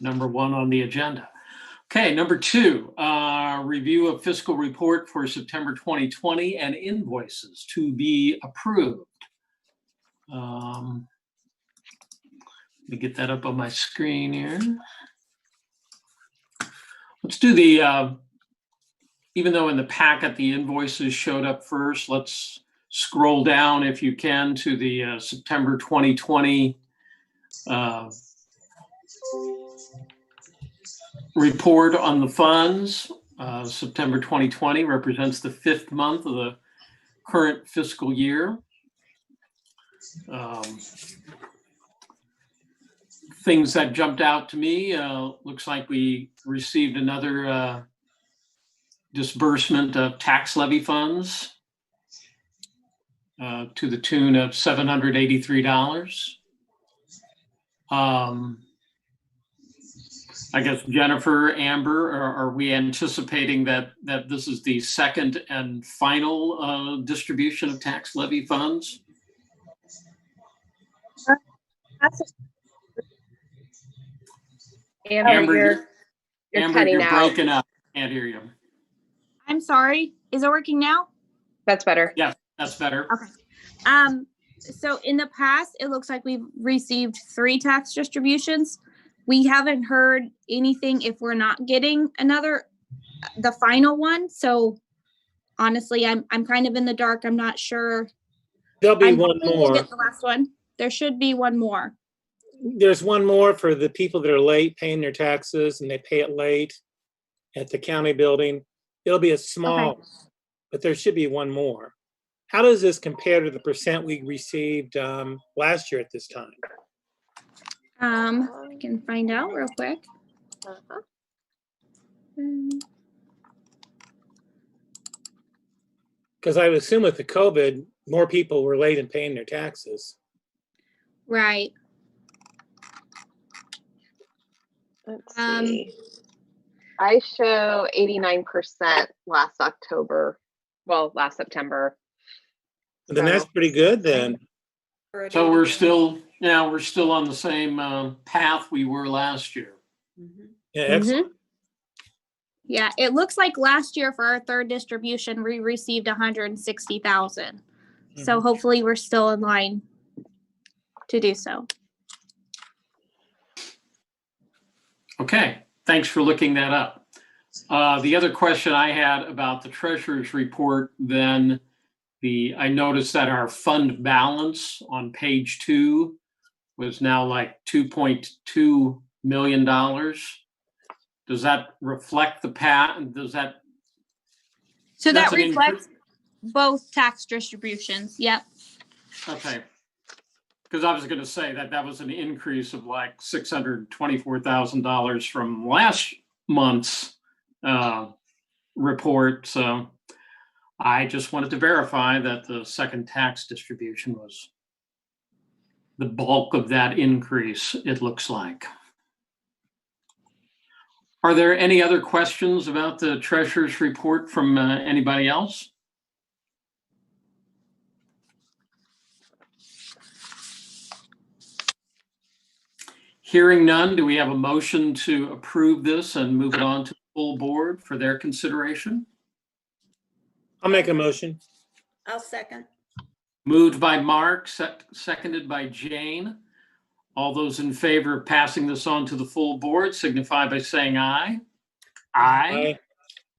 number 1 on the agenda. Okay, number 2, review of fiscal report for September 2020 and invoices to be approved. Let me get that up on my screen here. Let's do the, even though in the packet the invoices showed up first, let's scroll down if you can to the September 2020 report on the funds. September 2020 represents the 5th month of the current fiscal year. Things that jumped out to me, looks like we received another disbursement of tax levy funds to the tune of $783. I guess Jennifer, Amber, are we anticipating that this is the second and final distribution of tax levy funds? Amber, you're cutting out. Breaking up. Can't hear you. I'm sorry. Is it working now? That's better. Yeah, that's better. Okay. So in the past, it looks like we've received 3 tax distributions. We haven't heard anything if we're not getting the final one. So honestly, I'm kind of in the dark. I'm not sure. There'll be one We'll more. get the last one. There should be one more. There's one more for the people that are late paying their taxes and they pay it late at the county building. It'll be a small, but there should be one more. How does this compare to the percent we received last year at this time? I can find out real quick. Because I would assume with the COVID, more people were late in paying their taxes. Right. Let's see. I show 89% last October. Well, last September. Then that's pretty good then. So we're still on the same path we were last year. Yeah, excellent. Yeah, it looks like last year for our 3rd distribution, we received 160,000. So hopefully we're still in line to do so. Okay, thanks for looking that up. The other question I had about the treasurer's report, then I noticed that our fund balance on page 2 was now like $2.2 million. Does that reflect the So that reflects both tax distributions. Yep. Okay. Because I was going to say that was an increase of like $624,000 from last month's report. So I just wanted to verify that the second tax distribution was the bulk of that increase, it looks like. Are there any other questions about the treasurer's report from anybody else? Hearing none, do we have a motion to approve this and move it on to the full board for their consideration? I'll make a motion. I'll second. Moved by Mark, seconded by Jane. All those in favor of passing this on to the full board signify by saying aye. Aye.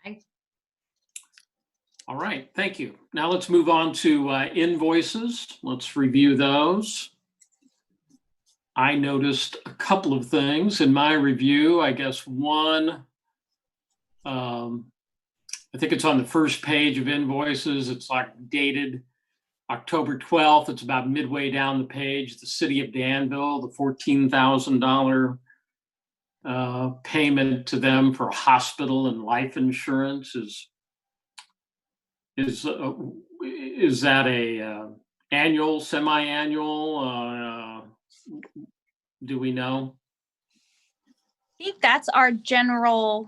Aye. All right, thank you. Now let's move on to invoices. Let's review those. I noticed a couple of things in my review. I guess one, I think it's on the first page of invoices. It's like dated October 12th. It's about midway down the page. The city of Danville, the $14,000 payment to them for hospital and life insurance is that a annual, semi-annual? Do we know? I think that's our general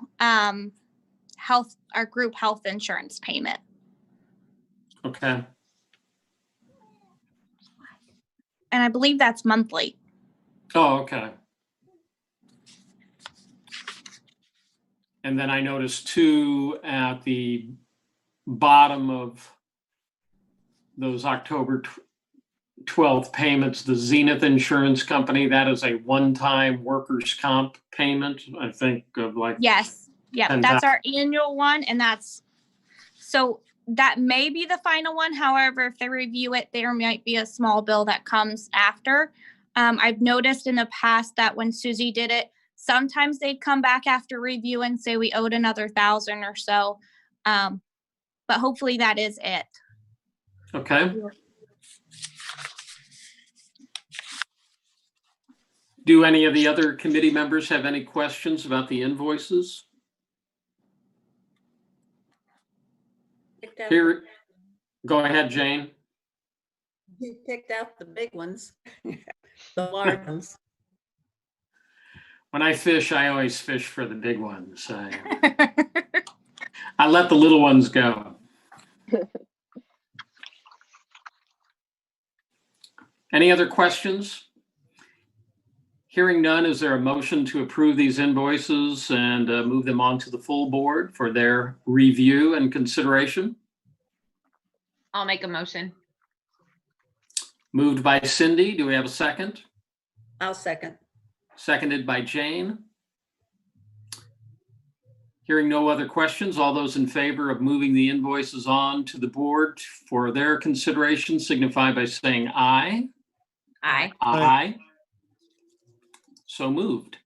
health, our group health insurance payment. Okay. And I believe that's monthly. Oh, okay. And then I noticed 2 at the bottom of those October 12th payments. The Zenith Insurance Company, that is a one-time workers' comp payment, I think of like. Yes, yep, 10,000. that's our annual one, and so that may be the final one. However, if they review it, there might be a small bill that comes after. I've noticed in the past that when Susie did it, sometimes they'd come back after review and say we owed another 1,000 or so. But hopefully that is it. Okay. Do any of the other committee members have any questions about the invoices? Here, go ahead, Jane. You picked out the big ones, the large ones. When I fish, I always fish for the big ones. I let the little ones go. Any other questions? Hearing none, is there a motion to approve these invoices and move them on to the full board for their review and consideration? I'll make a motion. Moved by Cindy. Do we have a second? I'll second. Seconded by Jane. Hearing no other questions, all those in favor of moving the invoices on to the board for their consideration signify by saying aye. Aye. Aye. So moved.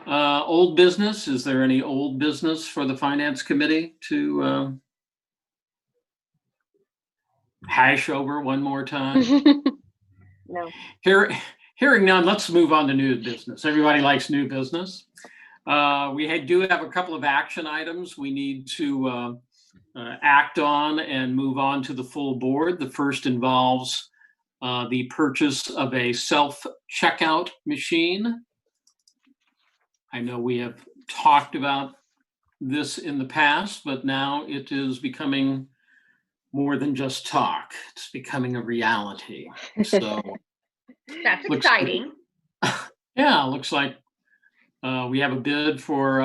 Old business, is there any old business for the Finance Committee to hash over one more time? No. Hearing none, let's move on to new business. Everybody likes new business. We do have a couple of action items we need to act on and move on to the full board. The first involves the purchase of a self-checkout machine. I know we have talked about this in the past, but now it is becoming more than just talk. It's becoming a reality. So That's exciting. yeah, looks like we have a bid for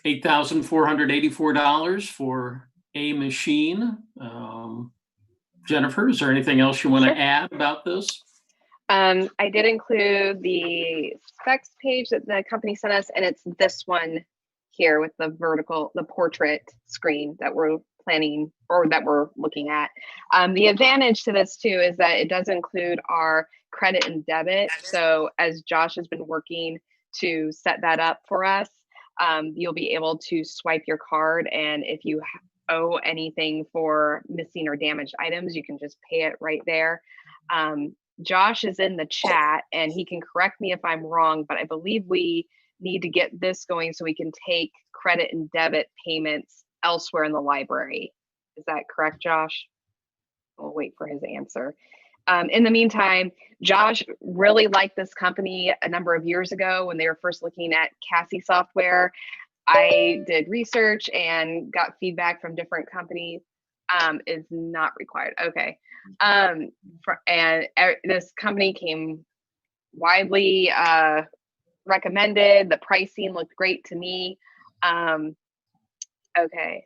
$8,484 for a machine. Jennifer, is there anything else you want to add about this? I did include the specs page that the company sent us, and it's this one here with the portrait screen that we're planning or that we're looking at. The advantage to this too is that it does include our credit and debit. So as Josh has been working to set that up for us, you'll be able to swipe your card, and if you owe anything for missing or damaged items, you can just pay it right there. Josh is in the chat and he can correct me if I'm wrong, but I believe we need to get this going so we can take credit and debit payments elsewhere in the library. Is that correct, Josh? We'll wait for his answer. In the meantime, Josh really liked this company a number of years ago when they were first looking at Cassie software. I did research and got feedback from different companies. Is not required. Okay. This company came widely recommended. The pricing looked great to me. Okay.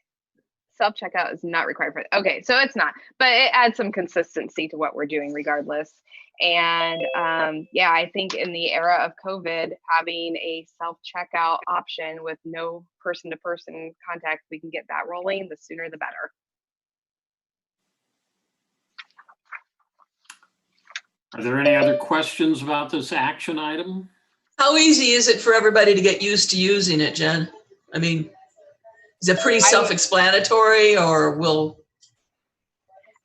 Self-checkout is not required for it. Okay, so it's not, but it adds some consistency to what we're doing regardless. And yeah, I think in the era of COVID, having a self-checkout option with no person-to-person contact, we can get that rolling. The sooner the better. Are there any other questions about this action item? How easy is it for everybody to get used to using it, Jen? I mean, is it pretty self-explanatory, or will?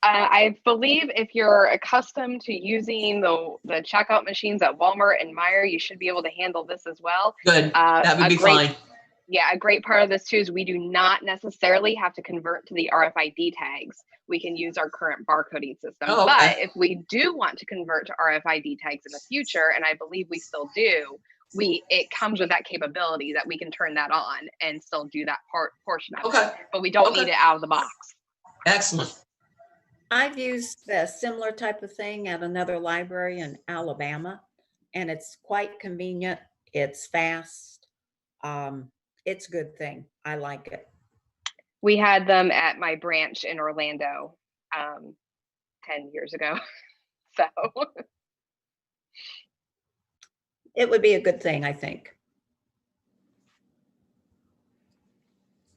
I believe if you're accustomed to using the checkout machines at Walmart and Meijer, you should be able to handle this as well. Good, that would be fine. Yeah, a great part of this too is we do not necessarily have to convert to the RFID tags. We can use our current barcoding system. Oh, okay. But if we do want to convert to RFID tags in the future, and I believe we still do, it comes with that capability that we can turn that on and still do that portion of it. But we don't need it out of the box. Excellent. I've used a similar type of thing at another library in Alabama, and it's quite convenient. It's fast. It's a good thing. I like it. We had them at my branch in Orlando 10 years ago. So It would be a good thing, I think.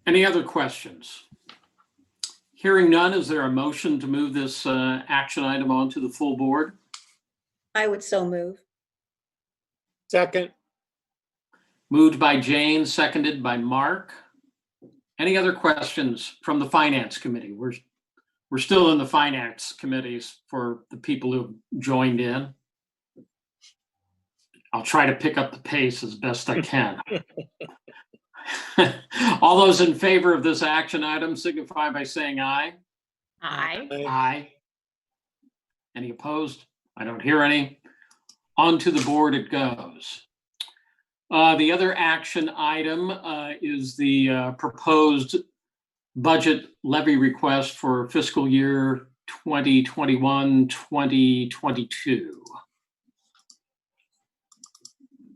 Any other questions? Hearing none, is there a motion to move this action item onto the full board? I would so move. Second, Moved by Jane, seconded by Mark. Any other questions from the Finance Committee? We're still in the Finance Committees for the people who joined in. I'll try to pick up the pace as best I can. All those in favor of this action item signify by saying aye. Aye. Aye. Any opposed? I don't hear any. On to the board it goes. The other action item is the proposed budget levy request for fiscal year 2021-2022.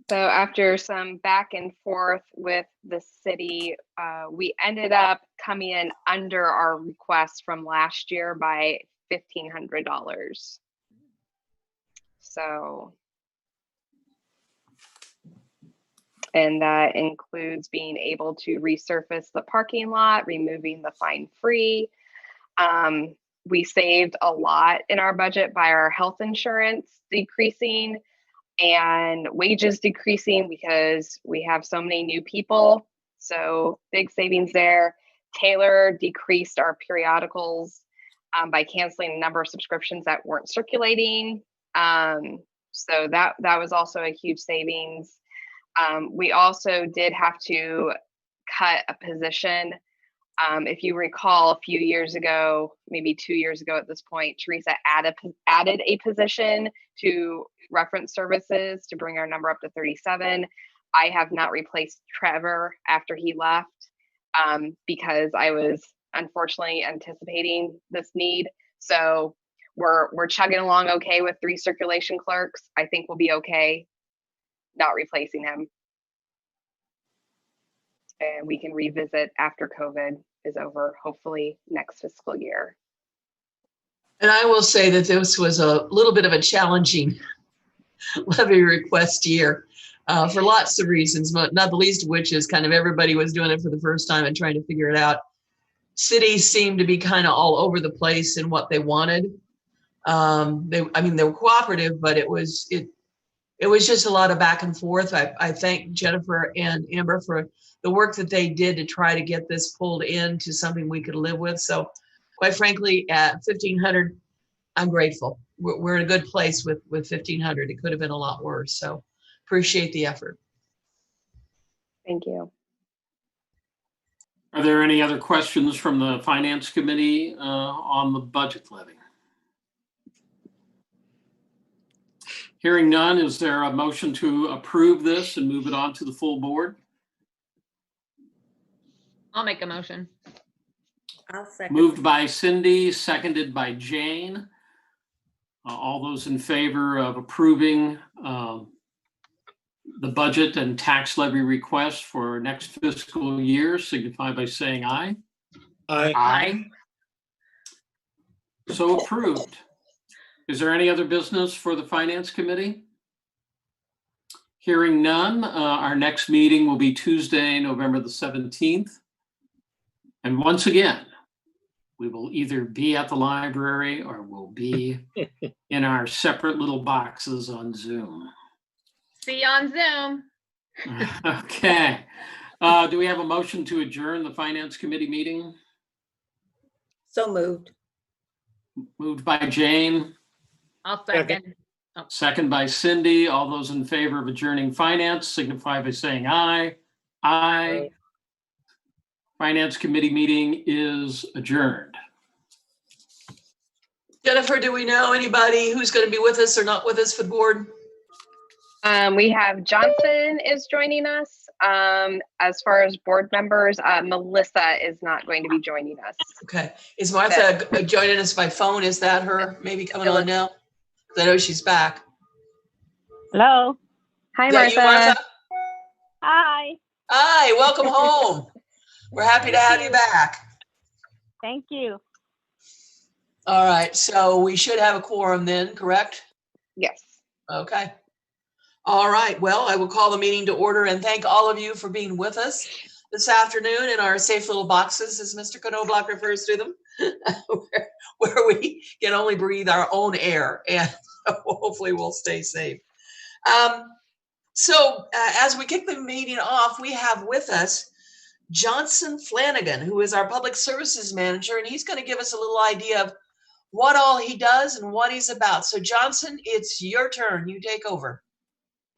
So after some back and forth with the city, we ended up coming in under our request from last year by $1,500. So, and that includes being able to resurface the parking lot, removing the fine-free. We saved a lot in our budget by our health insurance decreasing and wages decreasing because we have so many new people. So big savings there. Taylor decreased our periodicals by canceling a number of subscriptions that weren't circulating. So that was also a huge savings. We also did have to cut a position. If you recall, a few years ago, maybe 2 years ago at this point, Teresa added a position to reference services to bring our number up to 37. I have not replaced Trevor after he left because I was unfortunately anticipating this need. So we're chugging along okay with 3 circulation clerks. I think we'll be okay not replacing him. And we can revisit after COVID is over, hopefully next fiscal year. And I will say that this was a little bit of a challenging levy request year for lots of reasons, but not the least of which is kind of everybody was doing it for the first time and trying to figure it out. Cities seemed to be kind of all over the place in what they wanted. They were cooperative, but it was just a lot of back and forth. I thank Jennifer and Amber for the work that they did to try to get this pulled into something we could live with. So quite frankly, at $1,500, I'm grateful. We're in a good place with $1,500. It could have been a lot worse. So appreciate the effort. Thank you. Are there any other questions from the Finance Committee on the budget levy? Hearing none, is there a motion to approve this and move it on to the full board? I'll make a motion. I'll second. Moved by Cindy, seconded by Jane. All those in favor of approving the budget and tax levy request for next fiscal year signify by saying aye. aye. Aye. So approved. Is there any other business for the Finance Committee? Hearing none, our next meeting will be Tuesday, November the 17th. And once again, we will either be at the library or we'll be in our separate little boxes on Zoom. See you on Zoom. Okay. Do we have a motion to adjourn the Finance Committee meeting? So moved. Moved by Jane, I'll second. second by Cindy. All those in favor of adjourning finance signify by saying aye. Aye. Finance Committee meeting is adjourned. Jennifer, do we know anybody who's going to be with us or not with us for the board? We have Johnson is joining us. As far as board members, Melissa is not going to be joining us. Okay. Is Martha joining us by phone? Is that her maybe coming on now? 'Cause I know she's back. Hello. Hi, Is that Martha. you, Martha? Hi. Hi, welcome home. We're happy to have you back. Thank you. All right, so we should have a quorum then, correct? Yes. Okay. All right, well, I will call the meeting to order and thank all of you for being with us this afternoon in our safe little boxes, as Mr. Knobloch refers to them, where we can only breathe our own air, and hopefully we'll stay safe. So as we kick the meeting off, we have with us Johnson Flanagan, who is our public services manager, and he's going to give us a little idea of what all he does and what he's about. So Johnson, it's your turn. You take over.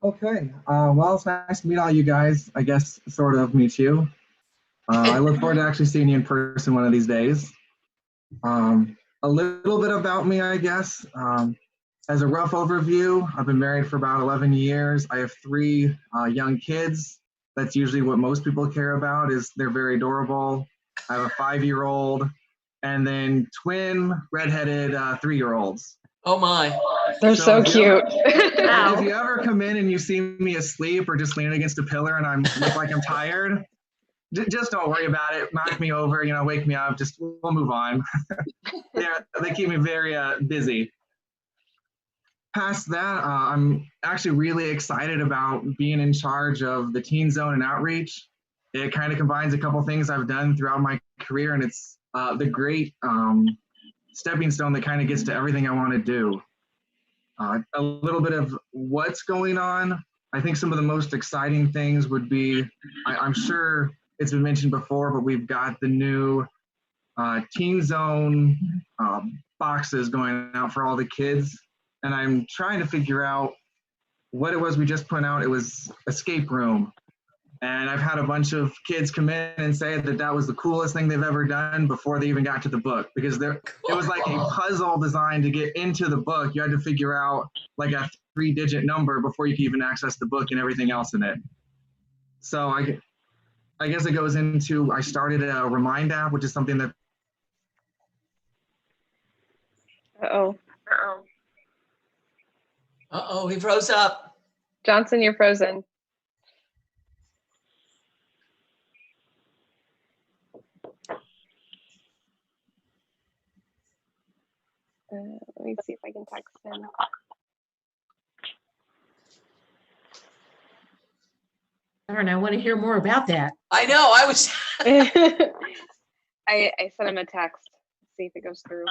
Okay. Well, it's nice to meet all you guys. I guess sort of meet you. I look forward to actually seeing you in person one of these days. A little bit about me, I guess. As a rough overview, I've been married for about 11 years. I have 3 young kids. That's usually what most people care about, is they're very adorable. I have a 5-year-old and then twin redheaded 3-year-olds. Oh my. They're so cute. If you ever come in and you see me asleep or just leaning against a pillar and I look like I'm tired, just don't worry about it. Knock me over, wake me up. Just we'll move on. They keep me very busy. Past that, I'm actually really excited about being in charge of the Teen Zone and Outreach. It kind of combines a couple things I've done throughout my career, and it's the great stepping stone that kind of gets to everything I want to do. A little bit of what's going on. I think some of the most exciting things would be, I'm sure it's been mentioned before, but we've got the new Teen Zone boxes going out for all the kids. And I'm trying to figure out what it was we just put out. It was escape room. And I've had a bunch of kids come in and say that that was the coolest thing they've ever done before they even got to the book, because it was like a puzzle designed to get into the book. You had to figure out like a 3-digit number before you could even access the book and everything else in it. So I guess it goes into, I started a Remind app, which is something that. Uh-oh. Uh-oh, he froze up. Johnson, you're frozen. Let me see if I can text him. Darn, I want to hear more about that. I know, I was. I sent him a text. See if it goes through.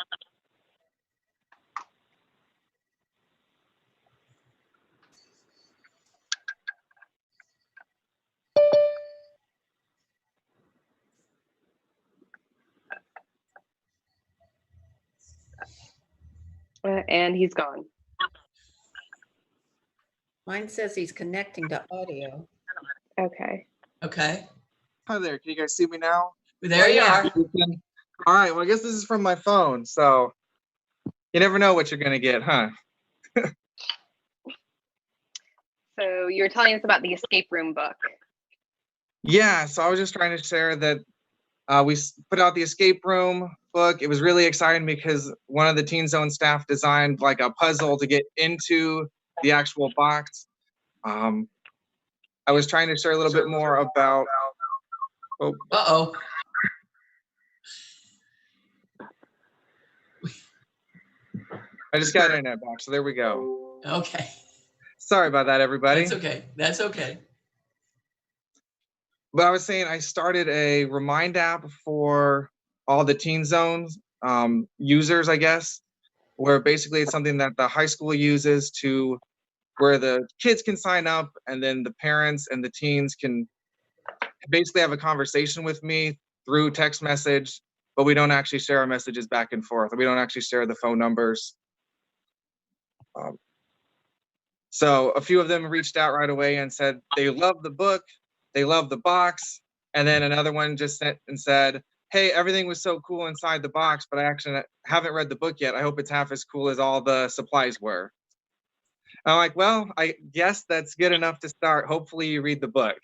And he's gone. Mine says he's connecting to audio. Okay. Okay, Hi there, can you guys see me now? there you Yeah. are. All right, well, I guess this is from my phone, so you never know what you're gonna get, huh? So you were telling us about the escape room book. Yeah, so I was just trying to share that we put out the escape room book. It was really exciting because one of the Teen Zone staff designed like a puzzle to get into the actual box. I was trying to share a little bit more about. Oh, Uh-oh. I just got internet back, so there we go. Okay, Sorry about that, everybody. that's okay. That's okay. But I was saying I started a Remind app for all the Teen Zones users, I guess, where basically it's something that the high school uses to where the kids can sign up and then the parents and the teens can basically have a conversation with me through text message, but we don't actually share our messages back and forth. We don't actually share the phone numbers. So a few of them reached out right away and said they love the book, they love the box. And then another one just sent and said, hey, everything was so cool inside the box, but I actually haven't read the book yet. I hope it's half as cool as all the supplies were. I'm like, well, I guess that's good enough to start. Hopefully you read the book.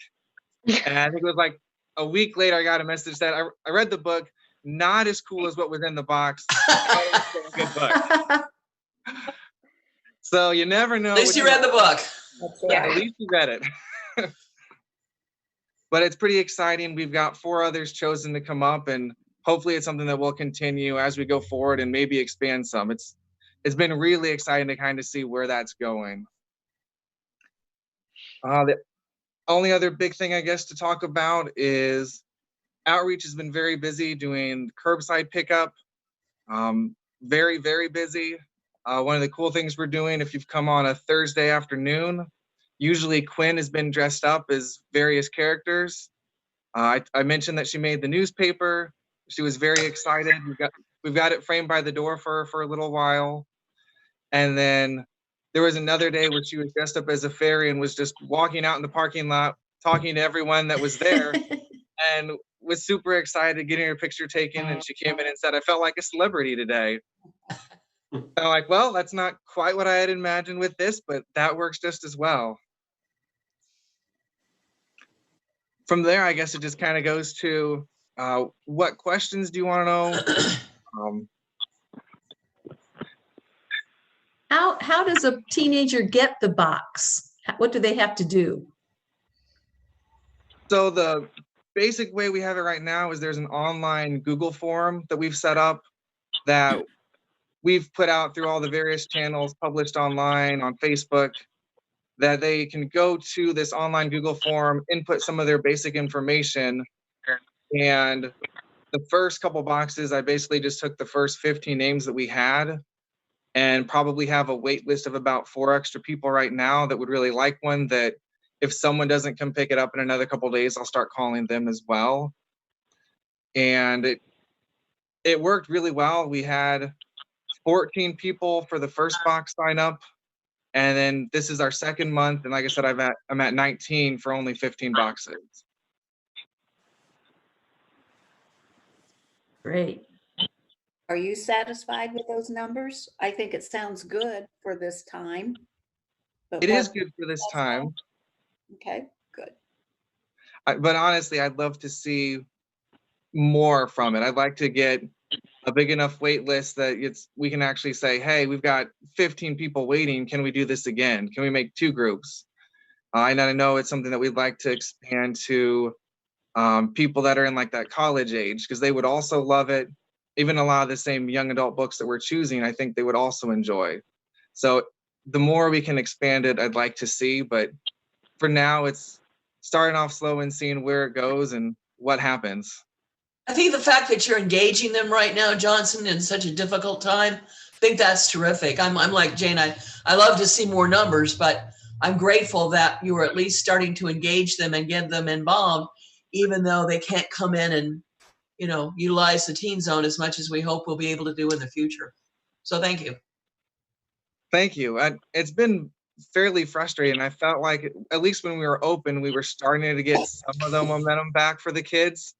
And I think it was like a week later, I got a message that I read the book, not as cool as what was in the box. But it was still a good book. So you never know. At least you read the book. That's Yeah. At least you read it. but it's pretty exciting. We've got 4 others chosen to come up, and hopefully it's something that will continue as we go forward and maybe expand some. It's been really exciting to kind of see where that's going. The only other big thing I guess to talk about is outreach has been very busy doing curbside pickup. Very, very busy. One of the cool things we're doing, if you've come on a Thursday afternoon, usually Quinn has been dressed up as various characters. I mentioned that she made the newspaper. She was very excited. We've got it framed by the door for a little while. And then there was another day where she was dressed up as a fairy and was just walking out in the parking lot, talking to everyone that was there, and was super excited, getting her picture taken. And she came in and said, I felt like a celebrity today. I'm like, well, that's not quite what I had imagined with this, but that works just as well. From there, I guess it just kind of goes to what questions do you want to know? How does a teenager get the box? What do they have to do? So the basic way we have it right now is there's an online Google form that we've set up that we've put out through all the various channels, published online on Facebook, that they can go to this online Google form, input some of their basic information. And the first couple boxes, I basically just took the first 15 names that we had, and probably have a wait list of about 4 extra people right now that would really like one, that if someone doesn't come pick it up in another couple days, I'll start calling them as well. And it worked really well. We had 14 people for the first box sign up. And then this is our second month. And like I said, I'm at 19 for only 15 boxes. Great. Are you satisfied with those numbers? I think it sounds good for this time. But It is good for this time. Okay, good. But honestly, I'd love to see more from it. I'd like to get a big enough wait list that we can actually say, hey, we've got 15 people waiting. Can we do this again? Can we make 2 groups? And I know it's something that we'd like to expand to people that are in like that college age, because they would also love it. Even a lot of the same young adult books that we're choosing, I think they would also enjoy. So the more we can expand it, I'd like to see. But for now, it's starting off slow and seeing where it goes and what happens. I think the fact that you're engaging them right now, Johnson, in such a difficult time, I think that's terrific. I'm like Jane, I love to see more numbers, but I'm grateful that you are at least starting to engage them and get them involved, even though they can't come in and, utilize the teen zone as much as we hope we'll be able to do in the future. So thank you. Thank you. It's been fairly frustrating. I felt like, at least when we were open, we were starting to get some of the momentum back for the kids.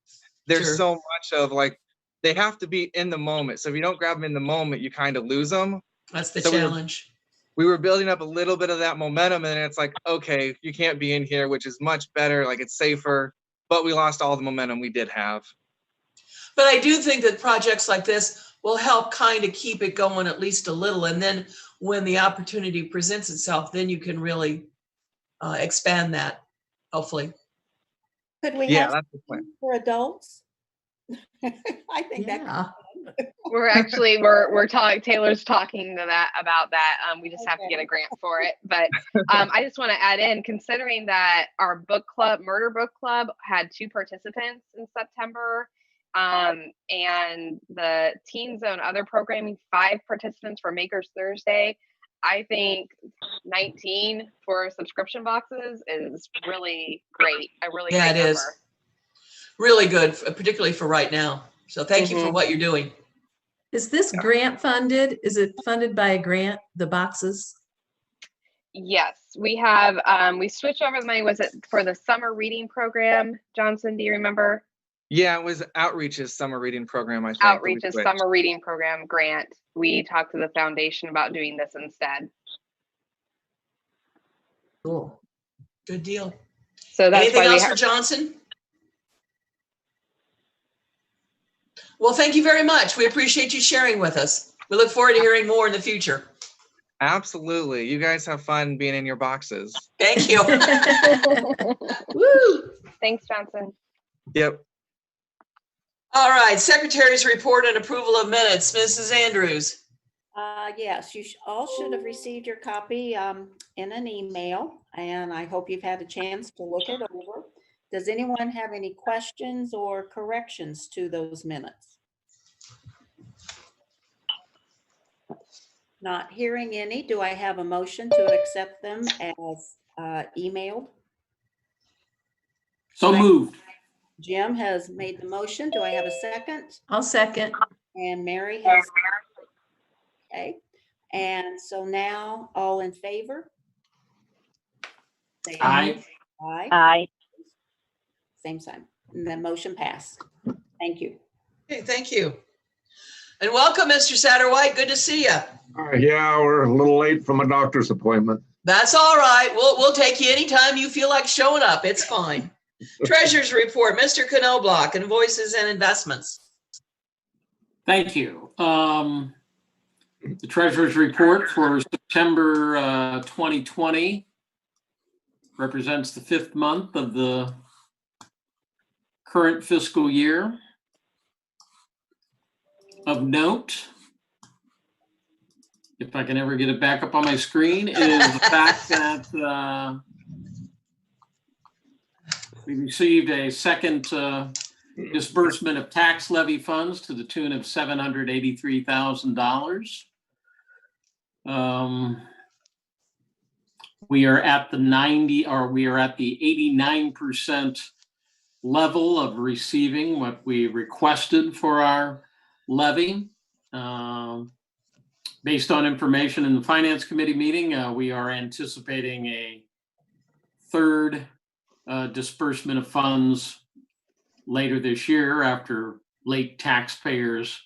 There's Sure. so much of like, they have to be in the moment. So if you don't grab them in the moment, you kind of lose them. That's the So challenge. We were building up a little bit of that momentum, and it's like, okay, you can't be in here, which is much better. Like, it's safer, but we lost all the momentum we did have. But I do think that projects like this will help kind of keep it going at least a little. And then when the opportunity presents itself, then you can really expand that, hopefully. Could we Yeah, have that's the plan. for adults? I think that. Yeah. We're talking, Taylor's talking to about that. We just have to get a grant for it. But I just want to add in, considering that our book club, Murder Book Club, had 2 participants in September, and the Teen Zone other programming, 5 participants for Makers Thursday. I think 19 for subscription boxes is really great. A really Yeah, great it is. number. Really good, particularly for right now. So thank you for Mhm. what you're doing. Is this grant funded? Is it funded by a grant, the boxes? Yes, we have, we switched over the money. Was it for the summer reading program? Johnson, do you remember? Yeah, it was Outreach's summer reading program, I think. that we Outreach's switched. summer reading program grant. We talked to the foundation about doing this instead. Cool. Good deal. So that's Anything why we else for have, Johnson? Well, thank you very much. We appreciate you sharing with us. We look forward to hearing more in the future. Absolutely. You guys have fun being in your boxes. Thank you. Woo! thank Thanks, Johnson. Yep. All right, Secretary's report and approval of minutes. Mrs. Andrews. Yes, you all should have received your copy in an email, and I hope you've had a chance to look it over. Does anyone have any questions or corrections to those minutes? Not hearing any, do I have a motion to accept them as emailed? So moved. Jim has made the motion. Do I have a second? I'll second. And Mary has. Okay, and so now all in favor? Say Aye. Aye. Aye. Same sign. And the motion passed. Thank you. Okay, thank you. And welcome, Mr. Satterwhite. Good to see you. Yeah, we're a little late from a doctor's appointment. That's all right. We'll take you anytime you feel like showing up. It's fine. Treasurer's report, Mr. Knobloch, invoices and investments. Thank you. The treasurer's report for September 2020 represents the 5th month of the current fiscal year. Of note, if I can ever get it back up on my screen, is the fact that we received a second disbursement of tax levy funds to the tune of $783,000. We are at the 89% level of receiving what we requested for our levy. Based on information in the Finance Committee meeting, we are anticipating a third disbursement of funds later this year after late taxpayers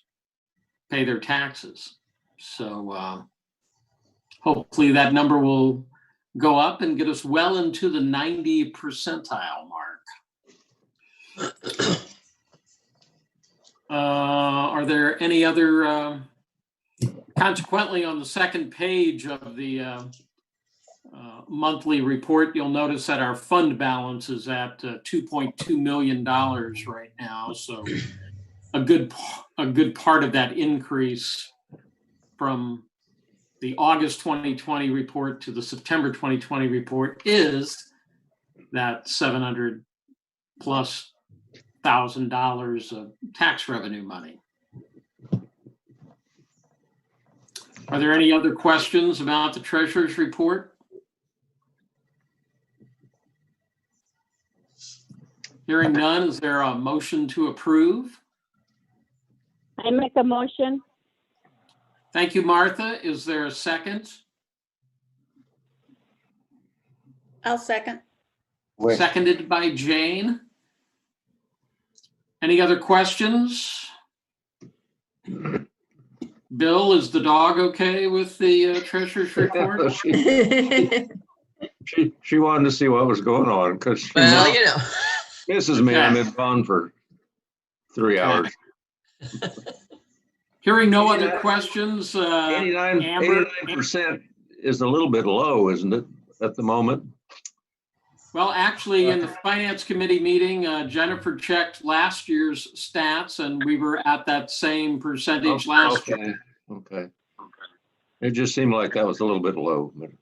pay their taxes. So hopefully that number will go up and get us well into the 90 percentile mark. Are there any other, consequently on the second page of the monthly report, you'll notice that our fund balance is at $2.2 million right now. So a good part of that increase from the August 2020 report to the September 2020 report is that $700+ thousand of tax revenue money. Are there any other questions about the treasurer's report? Hearing none, is there a motion to approve? I make a motion. Thank you, Martha. Is there a second? I'll second. Seconded by Jane. Any other questions? Bill, is the dog okay with the treasurer's report? She wanted to see what was going on because she Well, you know. misses me. I'm in gone for 3 hours. Hearing no other questions, 89% is a little bit low, isn't it, at the moment? Well, actually, in the Finance Committee meeting, Jennifer checked last year's stats, and we were at that same percentage last year. Okay. It just seemed like that was a little bit low. But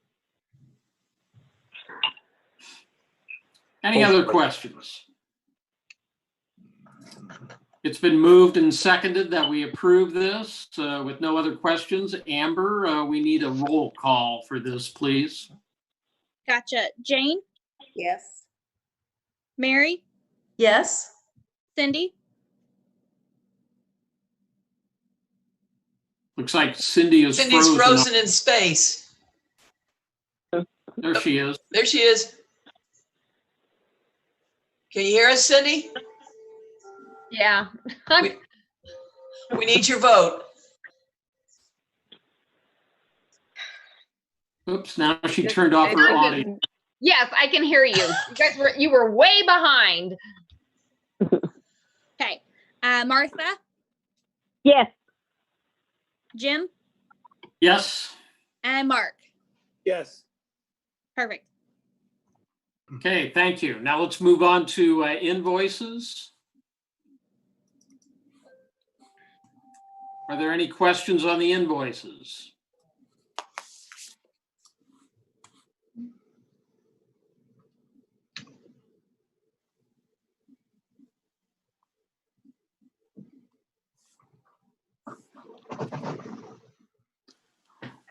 any other questions? It's been moved and seconded that we approve this with no other questions. Amber, we need a roll call for this, please. Gotcha. Jane, Yes. Mary, Yes. Cindy, Looks like Cindy is Cindy's frozen. frozen in space. There she is. There she is. Can you hear us, Cindy? Yeah. We need your vote. Oops, now she turned off her audio. Yes, I can hear you. You were way behind. okay. Martha, Yes. Jim, Yes. and Mark. Yes. Perfect. Okay, thank you. Now let's move on to invoices. Are there any questions on the invoices?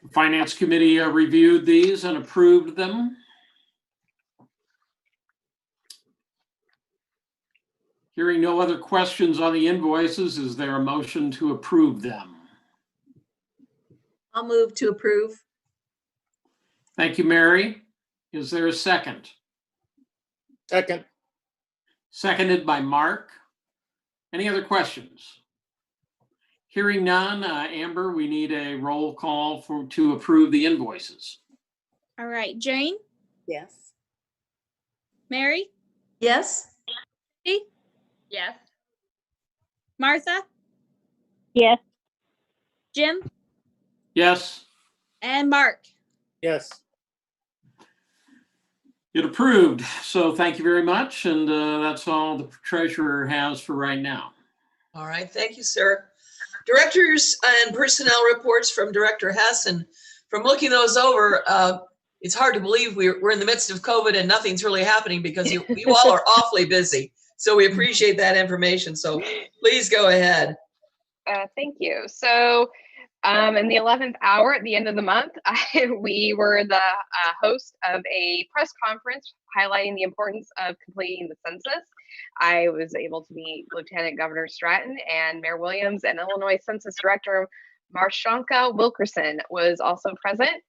The Finance Committee reviewed these and approved them. Hearing no other questions on the invoices, is there a motion to approve them? I'll move to approve. Thank you, Mary. Is there a second? Second. Seconded by Mark. Any other questions? Hearing none, Amber, we need a roll call to approve the invoices. All right, Jane, Yes. Mary, Yes. Yes. Martha, Yes. Jim, Yes, and Mark. Yes. it approved. So thank you very much. And that's all the treasurer has for right now. All right, thank you, sir. Directors and personnel reports from Director Hess, and from looking those over, it's hard to believe we're in the midst of COVID and nothing's really happening because you all are awfully busy. So we appreciate that information. So please go ahead. Thank you. So in the 11th hour at the end of the month, we were the host of a press conference highlighting the importance of completing the census. I was able to meet Lieutenant Governor Stratton and Mayor Williams, and Illinois Census Director Marshanka Wilkerson was also present.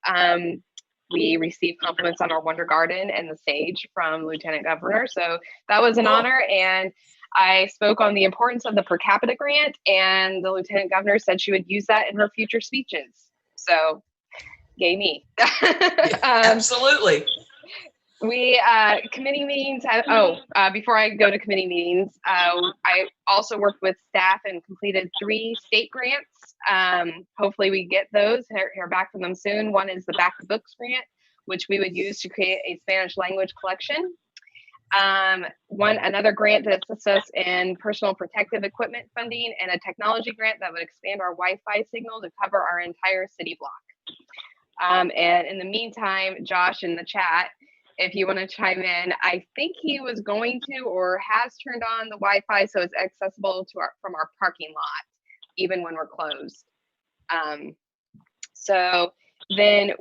We received compliments on our Wonder Garden and the stage from Lieutenant Governor, so that was an honor. And I spoke on the importance of the per capita grant, and the Lieutenant Governor said she would use that in her future speeches. So, yay me. Absolutely. We committee meetings. Before I go to committee meetings, I also worked with staff and completed 3 state grants. Hopefully we get those, hear back from them soon. One is the Back to Books grant, which we would use to create a Spanish language collection. Another grant that assists us in personal protective equipment funding, and a technology grant that would expand our Wi-Fi signal to cover our entire city block. And in the meantime, Josh in the chat, if you want to chime in, I think he was going to or has turned on the Wi-Fi so it's accessible to from our parking lot, even when we're closed. So then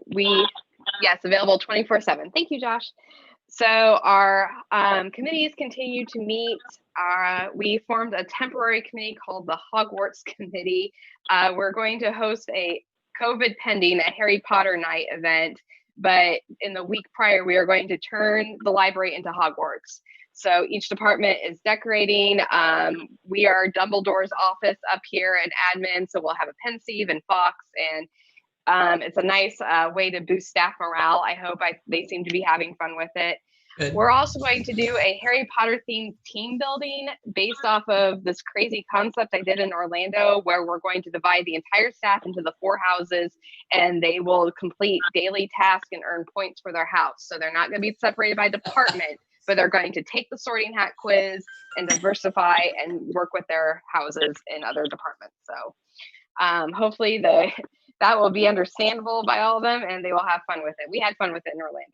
yes, available 24/7. Thank you, Josh. So our committees continue to meet. We formed a temporary committee called the Hogwarts Committee. We're going to host a COVID pending, a Harry Potter night event, but in the week prior, we are going to turn the library into Hogwarts. So each department is decorating. We are Dumbledore's office up here and admin, so we'll have a pensieve and Fox, and it's a nice way to boost staff morale. I hope they seem to be having fun with it. Good. We're also going to do a Harry Potter themed team building based off of this crazy concept I did in Orlando, where we're going to divide the entire staff into the 4 houses, and they will complete daily tasks and earn points for their house. So they're not going to be separated by department, but they're going to take the sorting hat quiz and diversify and work with their houses in other departments. So hopefully that will be understandable by all of them, and they will have fun with it. We had fun with it in Orlando.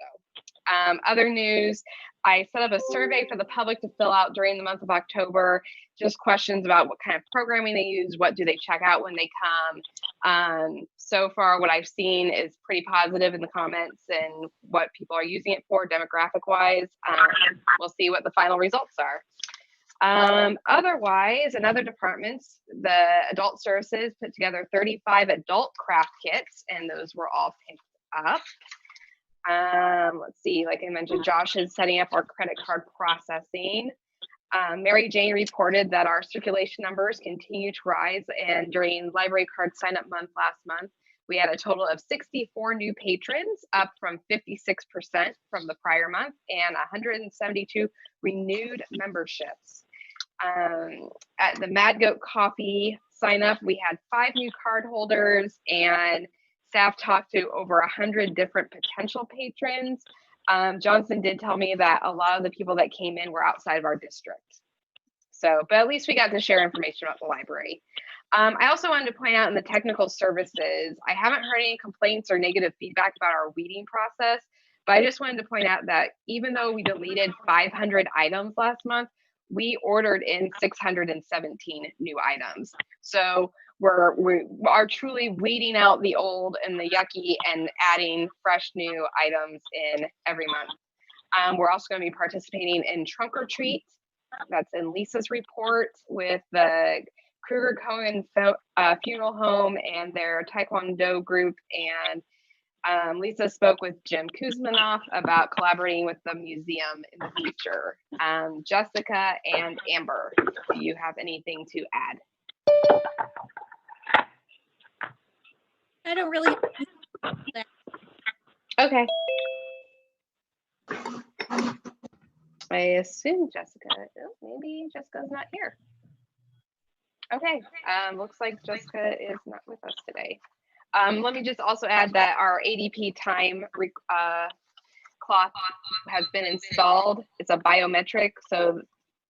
Other news, I set up a survey for the public to fill out during the month of October, just questions about what kind of programming they use, what do they check out when they come. So far, what I've seen is pretty positive in the comments and what people are using it for demographic-wise. We'll see what the final results are. Otherwise, in other departments, the adult services put together 35 adult craft kits, and those were all picked up. Let's see, like I mentioned, Josh is setting up our credit card processing. Mary Jane reported that our circulation numbers continue to rise, and during library card sign up month last month, we had a total of 64 new patrons, up from 56% from the prior month, and 172 renewed memberships. At the Mad Goat Coffee sign up, we had 5 new card holders, and staff talked to over 100 different potential patrons. Johnson did tell me that a lot of the people that came in were outside of our district. So, but at least we got to share information about the library. I also wanted to point out in the technical services, I haven't heard any complaints or negative feedback about our weeding process, but I just wanted to point out that even though we deleted 500 items last month, we ordered in 617 new items. So we are truly weeding out the old and the yucky and adding fresh new items in every month. We're also going to be participating in Trunk or Treat. That's in Lisa's report with the Kruger Cohen Funeral Home and their Taekwondo group. And Lisa spoke with Jim Kuzmanoff about collaborating with the museum in the future. Jessica and Amber, do you have anything to add? I don't really. Okay. I assume Jessica, oh, maybe Jessica's not here. Okay, looks like Jessica is not with us today. Let me just also add that our ADP time cloth has been installed. It's a biometric, so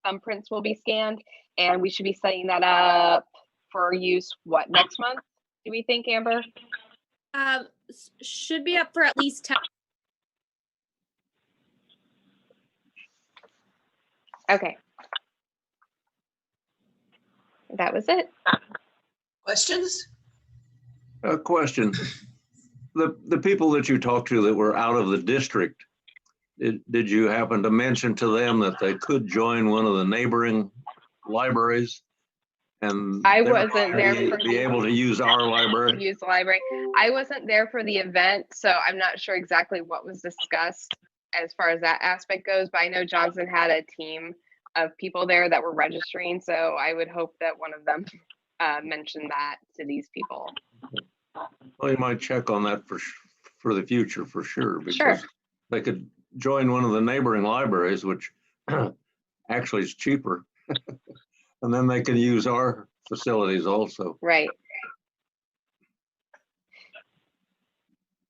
thumbprints will be scanned, and we should be setting that up for use, what, next month? Do we think, Amber? Should be up for at least 10. Okay. That was it. Questions? A question. The people that you talked to that were out of the district, did you happen to mention to them that they could join one of the neighboring libraries? And I wasn't there for be able to use our library. Use the library. I wasn't there for the event, so I'm not sure exactly what was discussed as far as that aspect goes. But I know Johnson had a team of people there that were registering, so I would hope that one of them mentioned that to these people. Well, you might check on that for the future for sure, because Sure. they could join one of the neighboring libraries, which actually is cheaper. And then they can use our facilities also. Right.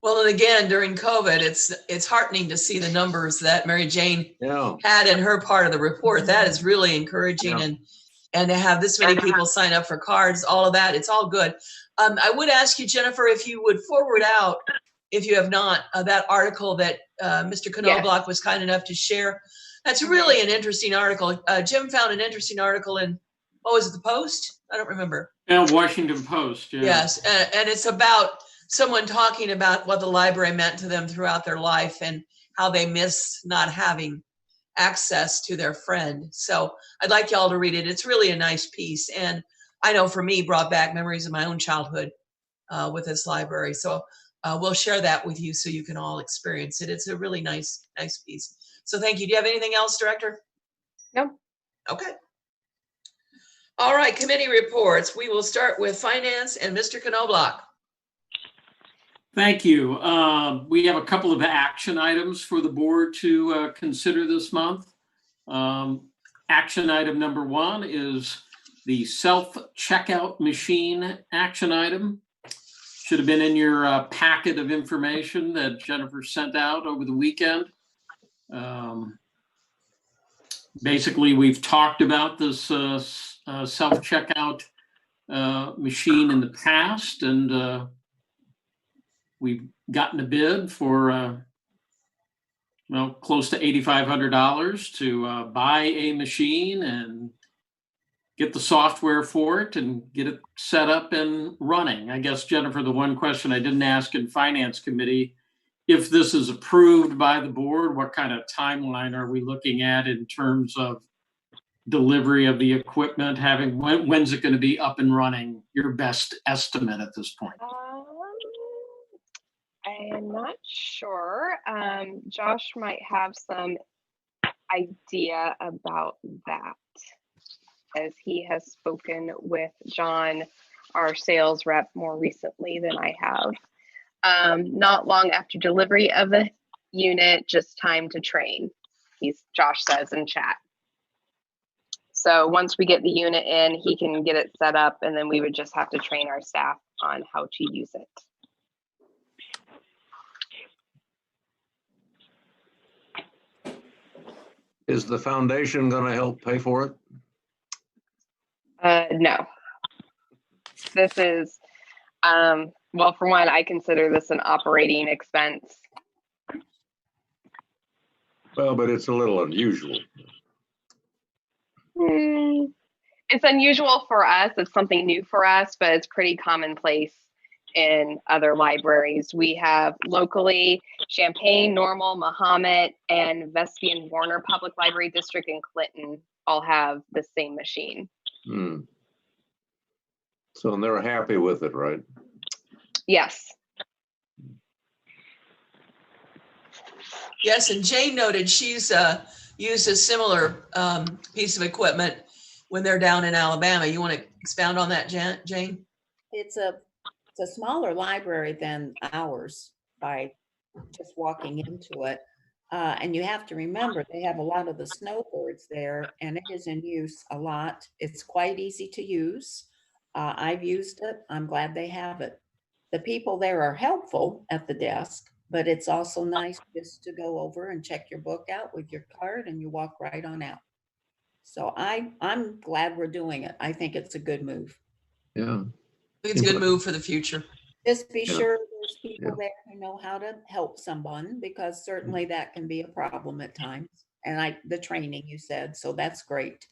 Well, and again, during COVID, it's heartening to see the numbers that Mary Jane had in her part of the report. That is really encouraging, and to have this many people sign up for cards, all of that, it's all good. I would ask you, Jennifer, if you would forward out, if you have not, that article that Mr. Knobloch was kind enough to share. That's really an interesting article. Jim found an interesting article in, what was it, the Post? I don't remember. Yeah, Washington Post. Yeah. Yes, and it's about someone talking about what the library meant to them throughout their life and how they miss not having access to their friend. So I'd like y'all to read it. It's really a nice piece. And I know for me, brought back memories of my own childhood with this library. So we'll share that with you so you can all experience it. It's a really nice piece. So thank you. Do you have anything else, Director? No. Okay. All right, committee reports. We will start with Finance and Mr. Knobloch. Thank you. We have a couple of action items for the board to consider this month. Action item number 1 is the self-checkout machine action item. Should have been in your packet of information that Jennifer sent out over the weekend. Basically, we've talked about this self-checkout machine in the past, and we've gotten a bid for close to $8,500 to buy a machine and get the software for it and get it set up and running. I guess, Jennifer, the one question I didn't ask in Finance Committee, if this is approved by the board, what kind of timeline are we looking at in terms of delivery of the equipment? When's it going to be up and running? Your best estimate at this point? I am not sure. Josh might have some idea about that, as he has spoken with John, our sales rep, more recently than I have. Not long after delivery of the unit, just time to train, Josh says in chat. So once we get the unit in, he can get it set up, and then we would just have to train our staff on how to use it. Is the foundation going to help pay for it? No. This is, well, for one, I consider this an operating expense. Well, but it's a little unusual. It's unusual for us. It's something new for us, but it's pretty commonplace in other libraries. We have locally Champaign, Normal, Mahomet, and Vespian Warner Public Library District in Clinton all have the same machine. So they're happy with it, right? Yes. Yes, and Jane noted she's used a similar piece of equipment when they're down in Alabama. You want to expound on that, Jane? It's a smaller library than ours by just walking into it. And you have to remember, they have a lot of the snowbirds there, and it is in use a lot. It's quite easy to use. I've used it. I'm glad they have it. The people there are helpful at the desk, but it's also nice just to go over and check your book out with your card and you walk right on out. So I'm glad we're doing it. I think it's a good move. Yeah. I think it's a good move for the future. Just be Yeah. sure there's people there who know how to help someone, because certainly that can be a problem at times. And the training you said, so that's great.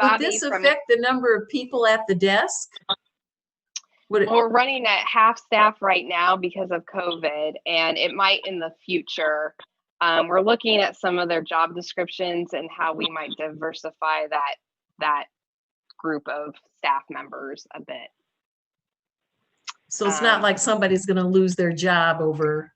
Would this affect the number of people at the desk? We're running at half staff right now because of COVID, and it might in the future. We're looking at some of their job descriptions and how we might diversify that group of staff members a bit. So it's not like somebody's going to lose their job over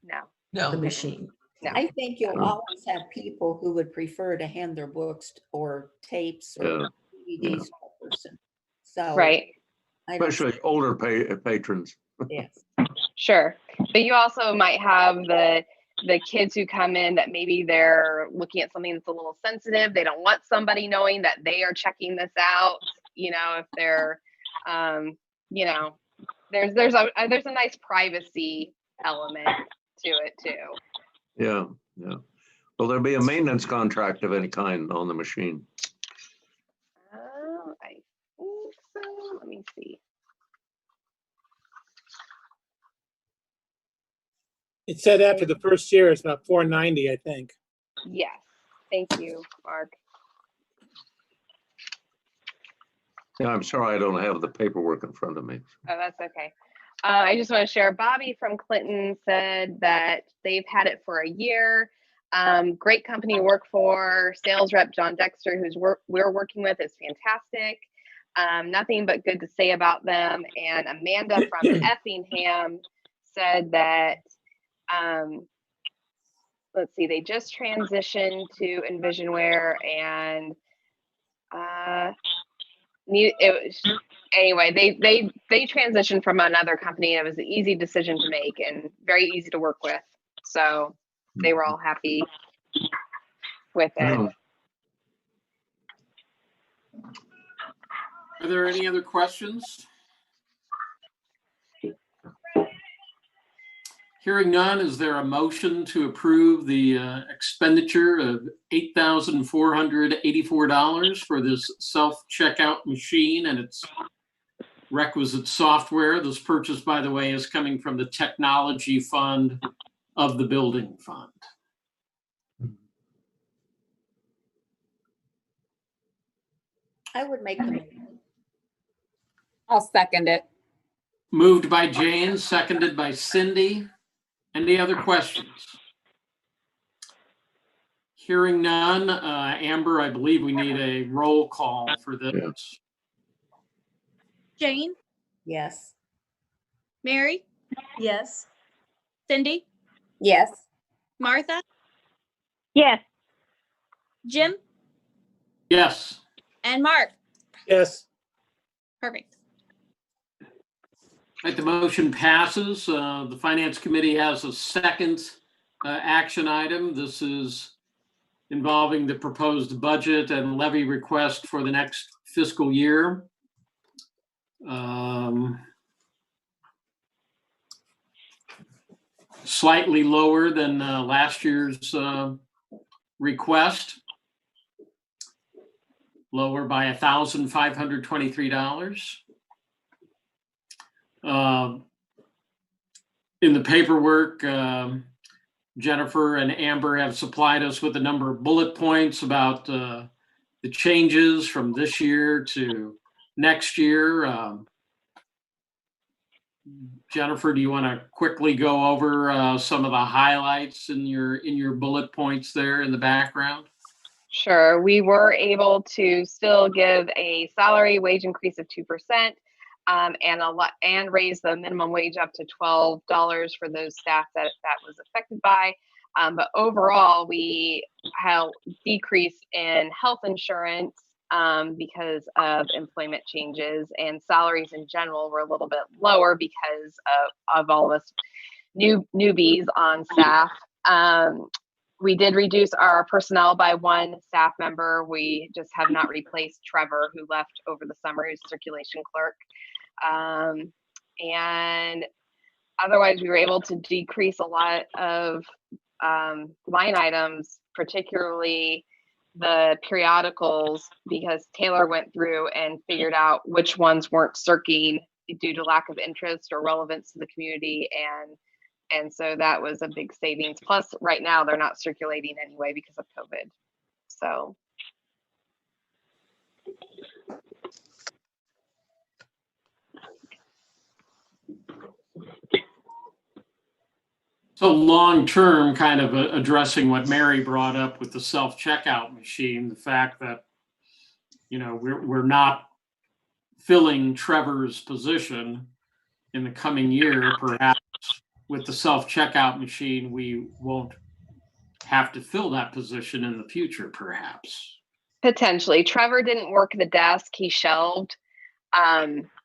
No. the machine. No. I think you'll always have people who would prefer to hand their books or tapes or DVDs to a person. So right. Especially older patrons. Yes. Sure. But you also might have the kids who come in that maybe they're looking at something that's a little sensitive. They don't want somebody knowing that they are checking this out. You know, if they're, you know, there's a nice privacy element to it too. Yeah, yeah. Will there be a maintenance contract of any kind on the machine? I think so. Let me see. It said after the first year, it's about $490, I think. Yes. Thank you, Mark. Yeah, I'm sorry I don't have the paperwork in front of me. Oh, that's okay. I just want to share, Bobby from Clinton said that they've had it for a year. Great company to work for. Sales rep John Dexter, who's we're working with, is fantastic. Nothing but good to say about them. And Amanda from Effingham said that, let's see, they just transitioned to Envisionware, and anyway, they transitioned from another company, and it was an easy decision to make and very easy to work with. So they were all happy with it. Are there any other questions? Hearing none, is there a motion to approve the expenditure of $8,484 for this self-checkout machine and its requisite software? This purchase, by the way, is coming from the technology fund of the building fund. I would make the motion. I'll second it. Moved by Jane, seconded by Cindy. Any other questions? Hearing none, Amber, I believe we need a roll call for this. Jane, Yes. Mary, Yes. Cindy, Yes. Martha, Yes. Jim, Yes. and Mark. Yes. Perfect. Right, the motion passes. The Finance Committee has a second action item. This is involving the proposed budget and levy request for the next fiscal year. Slightly lower than last year's request, lower by $1,523. In the paperwork, Jennifer and Amber have supplied us with a number of bullet points about the changes from this year to next year. Jennifer, do you want to quickly go over some of the highlights in your bullet points there in the background? Sure. We were able to still give a salary wage increase of 2%, and raise the minimum wage up to $12 for those staff that was affected by. But overall, we have decrease in health insurance because of employment changes, and salaries in general were a little bit lower because of all of us newbies on staff. We did reduce our personnel by one staff member. We just have not replaced Trevor, who left over the summer, who's circulation clerk. And otherwise, we were able to decrease a lot of line items, particularly the periodicals, because Taylor went through and figured out which ones weren't circling due to lack of interest or relevance to the community, and so that was a big savings. Plus, right now they're not circulating anyway because of COVID. So. So long-term, kind of addressing what Mary brought up with the self-checkout machine, the fact that, we're not filling Trevor's position in the coming year, perhaps with the self-checkout machine, we won't have to fill that position in the future, perhaps. Potentially. Trevor didn't work the desk, he shelved.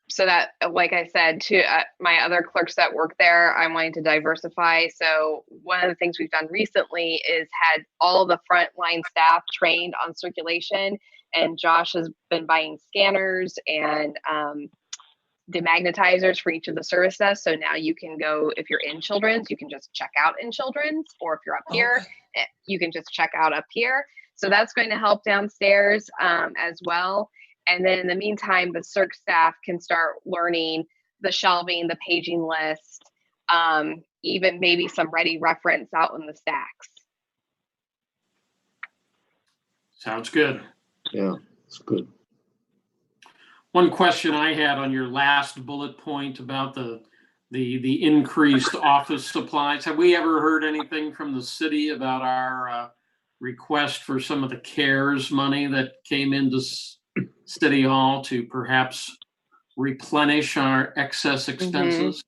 So that, like I said, to my other clerks that work there, I'm wanting to diversify. So one of the things we've done recently is had all the frontline staff trained on circulation, and Josh has been buying scanners and demagnetizers for each of the service desks. So now you can go, if you're in Children's, you can just check out in Children's, or if you're up here, you can just check out up here. So that's going to help downstairs as well. And then in the meantime, the circ staff can start learning the shelving, the paging list, even maybe some ready reference out in the stacks. Sounds good. Yeah, it's good. One question I had on your last bullet point about the increased office supplies. Have we ever heard anything from the city about our request for some of the CARES money that came into City Hall to perhaps replenish our excess expenses?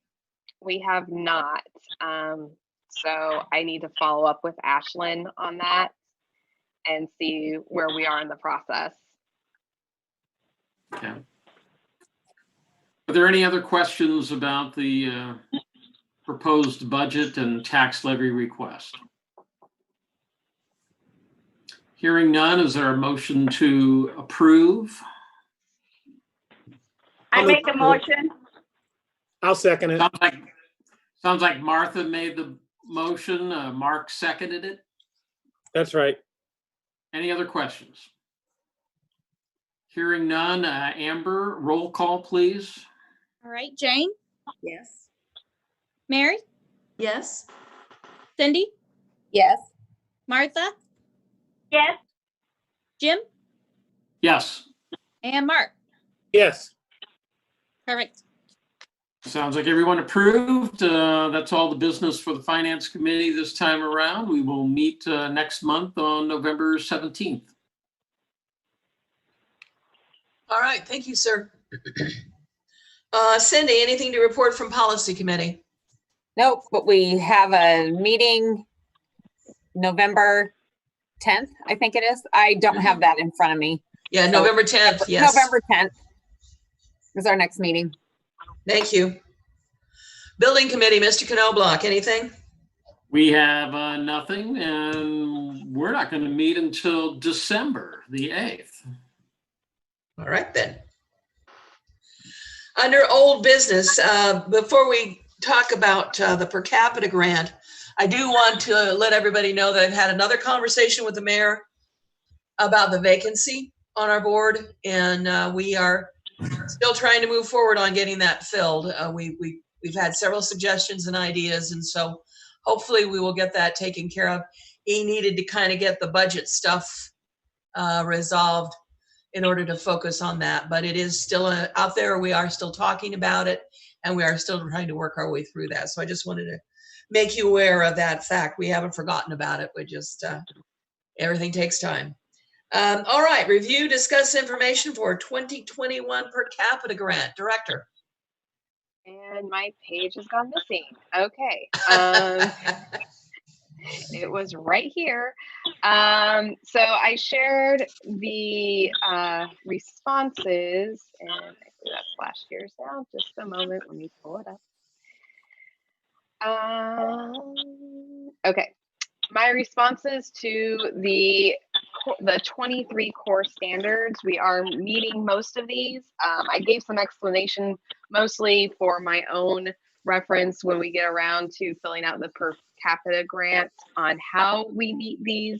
We have not. So I need to follow up with Ashlyn on that and see where we are in the process. Okay. Are there any other questions about the proposed budget and tax levy request? Hearing none, is there a motion to approve? I make a motion. I'll second it. Sounds like Martha made the motion. Mark seconded it. That's right. Any other questions? Hearing none, Amber, roll call, please. All right, Jane, Yes. Mary, Yes. Cindy, Yes. Martha, Yes. Jim, Yes. and Mark. Yes. Perfect. Sounds like everyone approved. That's all the business for the Finance Committee this time around. We will meet next month on November 17th. All right, thank you, sir. Cindy, anything to report from Policy Committee? Nope, but we have a meeting November 10th, I think it is. I don't have that in front of me. Yeah, November 10th, yes. November 10th is our next meeting. Thank you. Building Committee, Mr. Knobloch, anything? We have nothing, and we're not going to meet until December the 8th. All right, then. Under old business, before we talk about the per capita grant, I do want to let everybody know that I've had another conversation with the mayor about the vacancy on our board, and we are still trying to move forward on getting that filled. We've had several suggestions and ideas, and so hopefully we will get that taken care of. He needed to kind of get the budget stuff resolved in order to focus on that, but it is still out there. We are still talking about it, and we are still trying to work our way through that. So I just wanted to make you aware of that fact. We haven't forgotten about it. We just, everything takes time. All right, review, discuss information for 2021 per capita grant. Director. And my page has gone missing. Okay. It was right here. So I shared the responses, and I think that's last year's now. Just a moment, let me pull it up. Okay, my responses to the 23 core standards. We are meeting most of these. I gave some explanation, mostly for my own reference when we get around to filling out the per capita grant on how we meet these.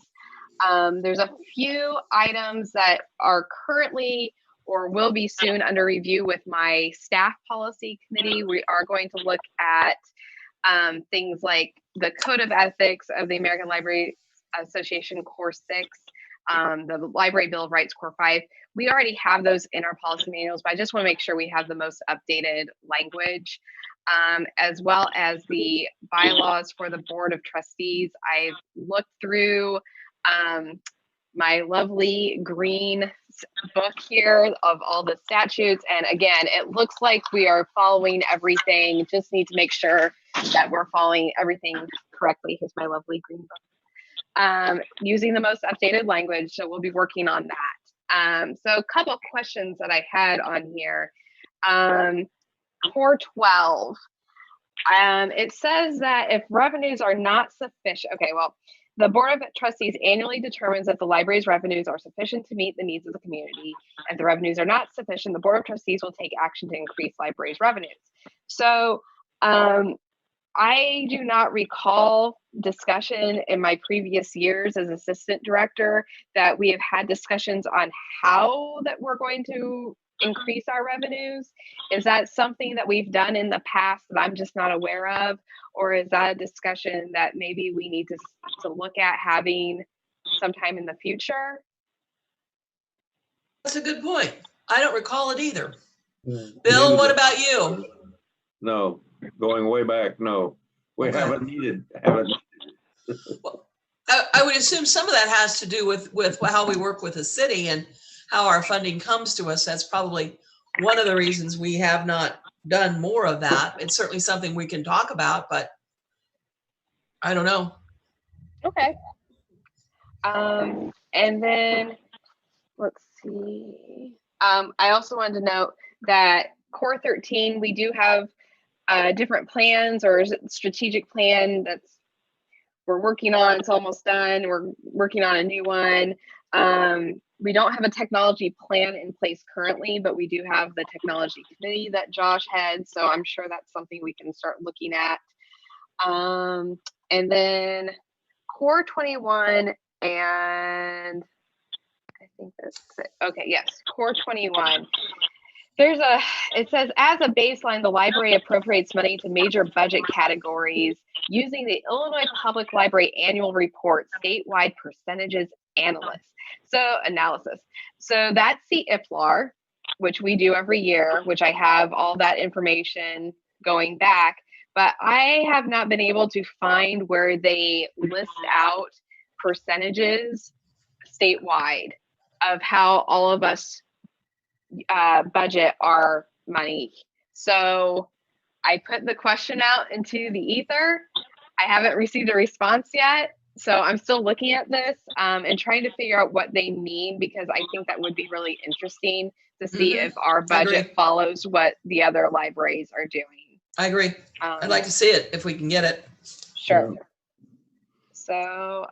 There's a few items that are currently or will be soon under review with my staff policy committee. We are going to look at things like the Code of Ethics of the American Library Association Core 6, the Library Bill of Rights Core 5. We already have those in our policy manuals, but I just want to make sure we have the most updated language, as well as the bylaws for the Board of Trustees. I've looked through my lovely green book here of all the statutes, and again, it looks like we are following everything. Just need to make sure that we're following everything correctly. Here's my lovely green book. Using the most updated language, so we'll be working on that. So a couple of questions that I had on here. Core 12, it says that if revenues are not sufficient, okay, well, the Board of Trustees annually determines that the library's revenues are sufficient to meet the needs of the community. If the revenues are not sufficient, the Board of Trustees will take action to increase library's revenues. So I do not recall discussion in my previous years as assistant director that we have had discussions on how that we're going to increase our revenues. Is that something that we've done in the past that I'm just not aware of? Or is that a discussion that maybe we need to look at having sometime in the future? That's a good point. I don't recall it either. Bill, what about you? No, going way back, no. We haven't needed. Well, I would assume some of that has to do with how we work with the city and how our funding comes to us. That's probably one of the reasons we have not done more of that. It's certainly something we can talk about, but I don't know. Okay. And then let's see. I also wanted to note that Core 13, we do have different plans or strategic plan that's we're working on. It's almost done. We're working on a new one. We don't have a technology plan in place currently, but we do have the technology committee that Josh heads. So I'm sure that's something we can start looking at. And then Core 21, and I think that's it. Okay, yes, Core 21. It says, as a baseline, the library appropriates money to major budget categories using the Illinois Public Library Annual Report statewide percentages analysis. So that's the IFLAR, which we do every year, which I have all that information going back, but I have not been able to find where they list out percentages statewide of how all of us budget our money. So I put the question out into the ether. I haven't received a response yet. So I'm still looking at this and trying to figure out what they mean, because I think that would be really interesting to see if our budget follows what the other libraries are doing. I agree. I'd like to see it if we can get it. Sure. So,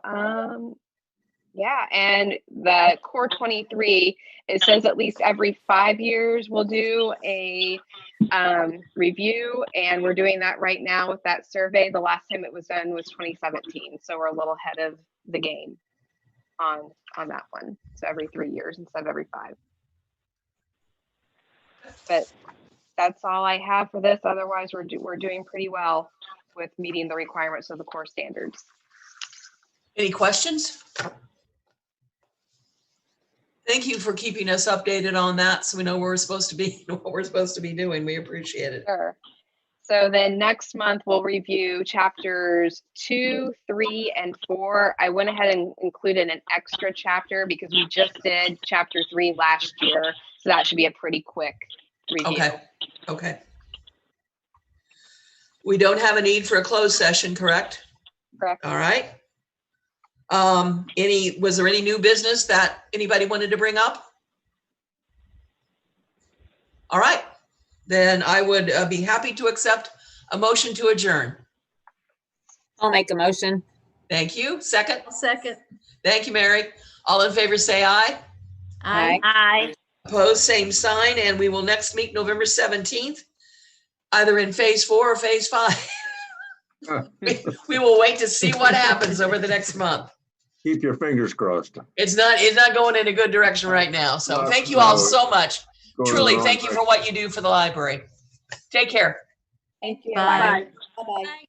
yeah, and the Core 23, it says at least every 5 years we'll do a review, and we're doing that right now with that survey. The last time it was done was 2017, so we're a little ahead of the game on that one. So every 3 years instead of every 5. But that's all I have for this. Otherwise, we're doing pretty well with meeting the requirements of the core standards. Any questions? Thank you for keeping us updated on that, so we know where we're supposed to be, what we're supposed to be doing. We appreciate it. Sure. So then next month we'll review chapters 2, 3, and 4. I went ahead and included an extra chapter because we just did chapter 3 last year, so that should be a pretty quick review. Okay. Okay. We don't have a need for a closed session, correct? Correct. All right. Was there any new business that anybody wanted to bring up? All right, then I would be happy to accept a motion to adjourn. I'll make a motion. Thank you. Second? Second. Thank you, Mary. All in favor, say aye. Aye. Aye. Opposed, same sign, and we will next meet November 17th, either in phase 4 or phase 5. We will wait to see what happens over the next month. Keep your fingers crossed. It's not going in a good direction right now. So thank you all so much. Truly, thank you for what you do for the library. Take care. Thank you. Bye. Bye. Bye-bye.